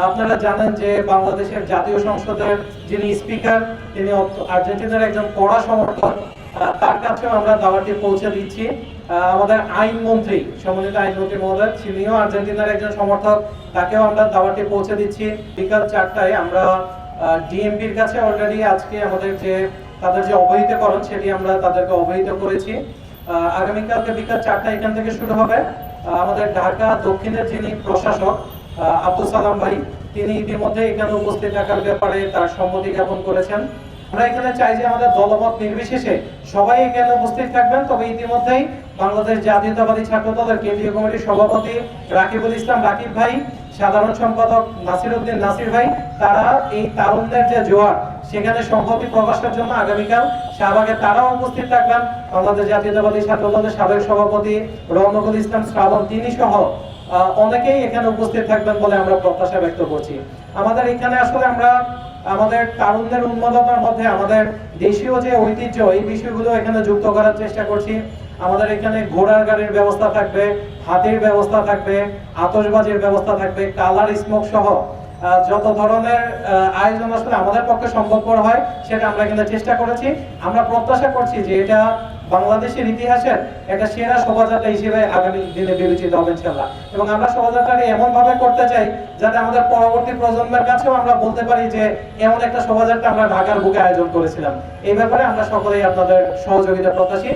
আপনারা জানেন যে বাংলাদেশের জাতীয় সংসদের যিনি স্পিকার তিনি আর্জেন্টিনার একজন কড়া সমর্থক। তার কাছেও আমরা দাওয়াতটি পৌঁছে দিচ্ছি। আমাদের আইনমন্ত্রী, সম্মানিত আইনমন্ত্রী মহোদয়, তিনিও আর্জেন্টিনার একজন সমর্থক, তাকেও আমরা দাওয়াতটি পৌঁছে দিচ্ছি। বিকাল 4টায় আমরা ডিএমপির কাছে অলরেডি আজকে আমাদের যে তাদের যে অবহিতকরণ সেটি আমরা তাদেরকে অবহিত করেছি। আগামীকালকে বিকাল 4টায় এখান থেকে শুরু হবে। আমাদের ঢাকা দক্ষিণের যিনি প্রশাসক আব্দুল সালাম ভাই, তিনি ইতিমধ্যে এখানে উপস্থিত থাকার ব্যাপারে তার সম্মতি জ্ঞাপন করেছেন। আমরা এখানে চাই যে আমাদের দলমত নির্বিশেষে সবাই এখানে উপস্থিত থাকবেন। তবে ইতিমধ্যেই বাংলাদেশ জাতীয়তাবাদী ছাত্র দলের কেন্দ্রীয় কমিটির সভাপতি রাকিবুল ইসলাম রাকিব ভাই, সাধারণ সম্পাদক নাসির উদ্দিন নাসির ভাই, তারা এই তারুণ্যের যে জোয়ার সেখানে সংহতি প্রকাশের জন্য আগামীকাল শাহবাগে তারাও উপস্থিত থাকবেন। বাংলাদেশ জাতীয়তাবাদী ছাত্র দলের সাবেক সভাপতি রৌনকুল ইসলাম শ্রাবণ, তিনি সহ অনেকেই এখানে উপস্থিত থাকবেন বলে আমরা প্রত্যাশা ব্যক্ত করছি। আমাদের এখানে আসলে আমরা আমাদের তারুণ্যের উন্মাদনার মধ্যে আমাদের দেশীয় যে ঐতিহ্য, এই বিষয়গুলো এখানে যুক্ত করার চেষ্টা করছি। আমাদের এখানে ঘোড়ার গাড়ির ব্যবস্থা থাকবে, হাতির ব্যবস্থা থাকবে, আতশবাজির ব্যবস্থা থাকবে, কালার স্মোক সহ যত ধরনের আয়োজন আসলে আমাদের পক্ষে সম্ভবপর হয় সেটা আমরা এখানে চেষ্টা করেছি। আমরা প্রত্যাশা করছি যে এটা বাংলাদেশের ইতিহাসের একটা সেরা শোভাযাত্রা হিসেবে আগামী দিনে বিবেচিত হবে ইনশাআল্লাহ। এবং আমরা শোভাযাত্রাটি এমন ভাবে করতে চাই যাতে আমাদের পরবর্তী প্রজন্মের কাছেও আমরা বলতে পারি যে এমন একটা শোভাযাত্রা আমরা ঢাকার বুকে আয়োজন করেছিলাম। এই ব্যাপারে আমরা সকলেই আপনাদের সহযোগিতা প্রত্যাশী।